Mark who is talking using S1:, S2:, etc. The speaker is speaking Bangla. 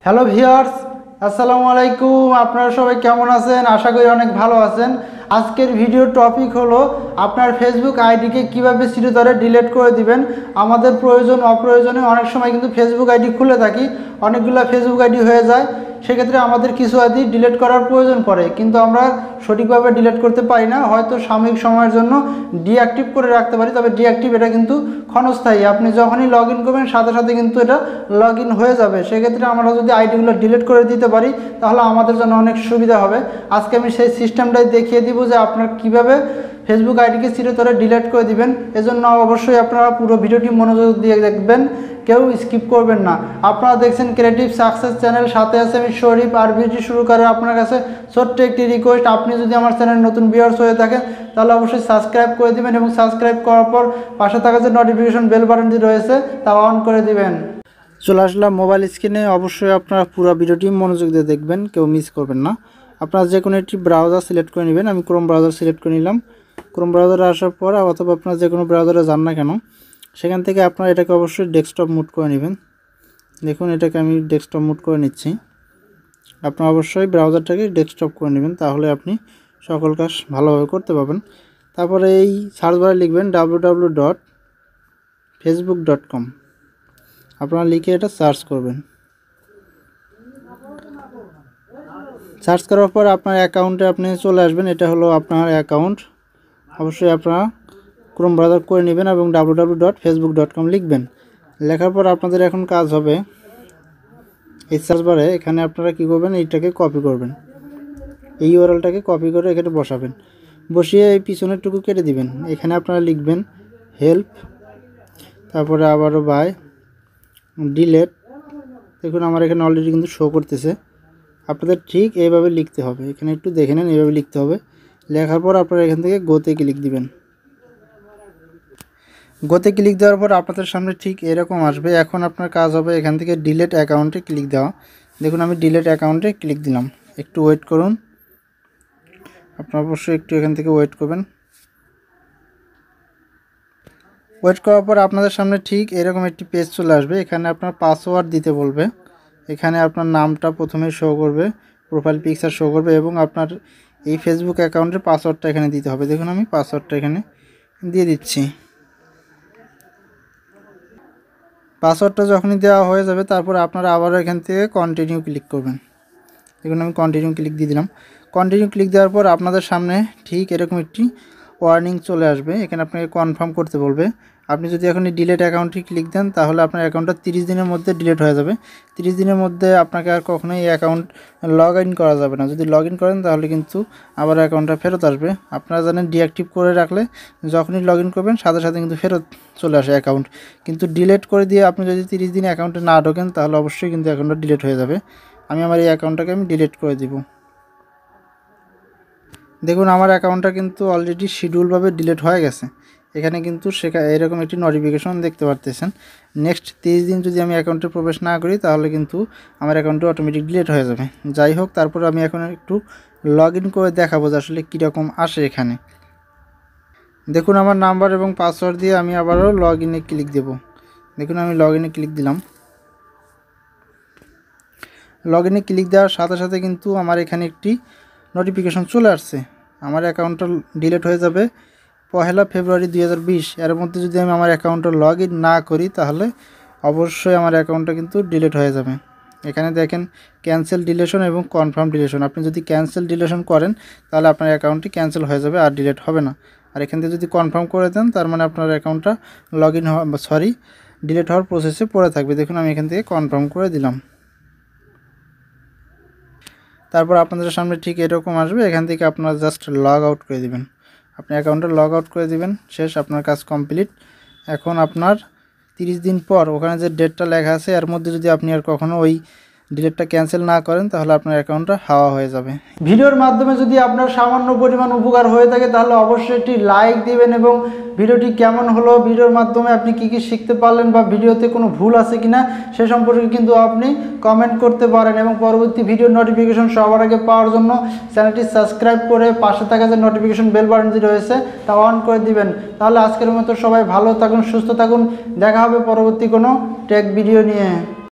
S1: হ্যালো ভিউয়ার্স, আসসালামু আলাইকুম। আপনারা সবাই কেমন আছেন? আশা করি অনেক ভালো আছেন। আজকের ভিডিওর টপিক হলো আপনার ফেসবুক আইডিকে কিভাবে চিরতরে ডিলিট করে দিবেন। আমাদের প্রয়োজন অপ্রয়োজনে অনেক সময় কিন্তু ফেসবুক আইডি খুলে থাকি, অনেকগুলো ফেসবুক আইডি হয়ে যায়। সেক্ষেত্রে আমাদের কিছু আইডি ডিলিট করার প্রয়োজন পড়ে, কিন্তু আমরা সঠিকভাবে ডিলিট করতে পারি না। হয়তো সাময়িক সময়ের জন্য ডিঅ্যাক্টিভ করে রাখতে পারি, তবে ডিঅ্যাক্টিভ এটা কিন্তু ক্ষণস্থায়ী। আপনি যখনই লগ ইন করবেন সাথে সাথে কিন্তু এটা লগ ইন হয়ে যাবে। সেক্ষেত্রে আমরা যদি আইডিগুলো ডিলিট করে দিতে পারি তাহলে আমাদের জন্য অনেক সুবিধা হবে। আজকে আমি সেই সিস্টেমটাই দেখিয়ে দিব যে আপনার কিভাবে ফেসবুক আইডিকে চিরতরে ডিলিট করে দিবেন। এজন্য অবশ্যই আপনারা পুরো ভিডিওটি মনোযোগ দিয়ে দেখবেন, কেউ স্কিপ করবেন না। আপনারা দেখছেন ক্রিয়েটিভ সাকসেস চ্যানেল, সাথে আছে আমি শরীফ। আর ভিডিওটি শুরু করে আপনার কাছে ছোট্ট একটি রিকোয়েস্ট, আপনি যদি আমার চ্যানেল নতুন ভিউয়ার্স হয়ে থাকেন তাহলে অবশ্যই সাবস্ক্রাইব করে দিবেন এবং সাবস্ক্রাইব করার পর পাশে থাকা যে নোটিফিকেশন বেল বাটনটি রয়েছে তা অন করে দিবেন। চলে আসলাম মোবাইল স্ক্রিনে। অবশ্যই আপনারা পুরো ভিডিওটি মনোযোগ দিয়ে দেখবেন, কেউ মিস করবেন না। আপনারা যে কোনো একটি ব্রাউজার সিলেক্ট করে নেবেন। আমি ক্রোম ব্রাউজার সিলেক্ট করে নিলাম। ক্রোম ব্রাউজারে আসার পর অথবা আপনারা যে কোনো ব্রাউজারে যান না কেন, সেখান থেকে আপনারা এটাকে অবশ্যই ডেস্কটপ মুড করে নেবেন। দেখুন, এটাকে আমি ডেস্কটপ মুড করে নিচ্ছি। আপনারা অবশ্যই ব্রাউজারটাকে ডেস্কটপ করে নেবেন, তাহলে আপনি সকল কাজ ভালোভাবে করতে পারবেন। তারপরে এই সার্চ বারে লিখবেন www.facebook.com। আপনারা লিখে এটা সার্চ করবেন। সার্চ করার পর আপনার অ্যাকাউন্টে আপনি চলে আসবেন। এটা হলো আপনার অ্যাকাউন্ট। অবশ্যই আপনারা ক্রোম ব্রাউজার করে নেবেন এবং www.facebook.com লিখবেন। লেখার পর আপনাদের এখন কাজ হবে এই সার্চ বারে এখানে আপনারা কী করবেন, এইটাকে কপি করবেন। এই ইউআরএলটাকে কপি করে এখানে বসাবেন। বসিয়ে এই পিছনেরটুকু কেটে দিবেন। এখানে আপনারা লিখবেন হেল্প, তারপরে আবারও বাই ডিলেট। দেখুন আমার এখানে অলরেডি কিন্তু শো করতেছে। আপনাদের ঠিক এইভাবে লিখতে হবে। এখানে একটু দেখে নেন, এইভাবে লিখতে হবে। লেখার পর আপনারা এখান থেকে গোতে ক্লিক দিবেন। গোতে ক্লিক দেওয়ার পর আপনাদের সামনে ঠিক এরকম আসবে। এখন আপনার কাজ হবে এখান থেকে ডিলেট অ্যাকাউন্টে ক্লিক দেওয়া। দেখুন আমি ডিলেট অ্যাকাউন্টে ক্লিক দিলাম। একটু ওয়েট করুন, আপনারা অবশ্যই একটু এখান থেকে ওয়েট করবেন। ওয়েট করার পর আপনাদের সামনে ঠিক এরকম একটি পেজ চলে আসবে। এখানে আপনার পাসওয়ার্ড দিতে বলবে। এখানে আপনার নামটা প্রথমে শো করবে, প্রোফাইল পিকচার শো করবে এবং আপনার এই ফেসবুক অ্যাকাউন্টের পাসওয়ার্ডটা এখানে দিতে হবে। দেখুন আমি পাসওয়ার্ডটা এখানে দিয়ে দিচ্ছি। পাসওয়ার্ডটা যখনই দেওয়া হয়ে যাবে তারপর আপনারা আবারও এখান থেকে কন্টিনিউ ক্লিক করবেন। দেখুন আমি কন্টিনিউ ক্লিক দিয়ে দিলাম। কন্টিনিউ ক্লিক দেওয়ার পর আপনাদের সামনে ঠিক এরকম একটি ওয়ার্নিং চলে আসবে। এখানে আপনাকে কনফার্ম করতে বলবে। আপনি যদি এখন ডিলেট অ্যাকাউন্টে ক্লিক দেন তাহলে আপনার অ্যাকাউন্টটা 30 দিনের মধ্যে ডিলেট হয়ে যাবে। 30 দিনের মধ্যে আপনাকে আর কখনোই এই অ্যাকাউন্ট লগ ইন করা যাবে না। যদি লগ ইন করেন তাহলে কিন্তু আবার অ্যাকাউন্টটা ফেরত আসবে। আপনারা জানেন ডিঅ্যাক্টিভ করে রাখলে যখনই লগ ইন করবেন সাথে সাথে কিন্তু ফেরত চলে আসে অ্যাকাউন্ট। কিন্তু ডিলেট করে দিয়ে আপনি যদি 30 দিন অ্যাকাউন্টে না ঢোকেন তাহলে অবশ্যই কিন্তু অ্যাকাউন্টটা ডিলেট হয়ে যাবে। আমি আমার এই অ্যাকাউন্টটাকে ডিলেট করে দিব। দেখুন আমার অ্যাকাউন্টটা কিন্তু অলরেডি শিডিউলভাবে ডিলিট হয়ে গেছে। এখানে কিন্তু এরকম একটি নোটিফিকেশন দেখতে পারতেছেন। নেক্সট 30 দিন যদি আমি অ্যাকাউন্টে প্রবেশ না করি তাহলে কিন্তু আমার অ্যাকাউন্টটা অটোমেটিক ডিলিট হয়ে যাবে। যাই হোক, তারপর আমি এখন একটু লগ ইন করে দেখাবো যে আসলে কীরকম আসে এখানে। দেখুন আমার নাম্বার এবং পাসওয়ার্ড দিয়ে আমি আবারও লগ ইনে ক্লিক দেব। দেখুন আমি লগ ইনে ক্লিক দিলাম। লগ ইনে ক্লিক দেওয়ার সাথে সাথে কিন্তু আমার এখানে একটি নোটিফিকেশন চলে আসছে। আমার অ্যাকাউন্টটা ডিলিট হয়ে যাবে 1 ফেব্রুয়ারি 2020। এর মধ্যে যদি আমি আমার অ্যাকাউন্টটা লগ ইন না করি তাহলে অবশ্যই আমার অ্যাকাউন্টটা কিন্তু ডিলিট হয়ে যাবে। এখানে দেখেন ক্যান্সেল ডিলেশন এবং কনফার্ম ডিলেশন। আপনি যদি ক্যান্সেল ডিলেশন করেন তাহলে আপনার অ্যাকাউন্টটি ক্যান্সেল হয়ে যাবে আর ডিলিট হবে না। আর এখান থেকে যদি কনফার্ম করে দেন তার মানে আপনার অ্যাকাউন্টটা লগ ইন ডিলিট হওয়ার প্রসেসে পড়ে থাকবে। দেখুন আমি এখান থেকে কনফার্ম করে দিলাম। তারপর আপনাদের সামনে ঠিক এরকম আসবে। এখান থেকে আপনারা জাস্ট লগ আউট করে দিবেন। আপনি অ্যাকাউন্টটা লগ আউট করে দিবেন। শেষ, আপনার কাজ কমপ্লিট। এখন আপনার 30 দিন পর ওখানে যে ডেটটা লেখা আছে এর মধ্যে যদি আপনি আর কখনো ওই ডিলেটটা ক্যান্সেল না করেন তাহলে আপনার অ্যাকাউন্টটা হাওয়া হয়ে যাবে। ভিডিওর মাধ্যমে যদি আপনার সামান্য পরিমাণ উপকার হয়ে থাকে তাহলে অবশ্যই একটি লাইক দিবেন এবং ভিডিওটি কেমন হলো, ভিডিওর মাধ্যমে আপনি কি কি শিখতে পারলেন বা ভিডিওতে কোনো ভুল আছে কিনা সে সম্পর্কে কিন্তু আপনি কমেন্ট করতে পারেন। এবং পরবর্তী ভিডিওর নোটিফিকেশন সবার আগে পাওয়ার জন্য চ্যানেলটি সাবস্ক্রাইব করে পাশে থাকা যে নোটিফিকেশন বেল বাটনটি রয়েছে তা অন করে দিবেন। তাহলে আজকের মতো সবাই ভালো থাকুন, সুস্থ থাকুন। দেখা হবে পরবর্তী কোনো টেক ভিডিও নিয়ে।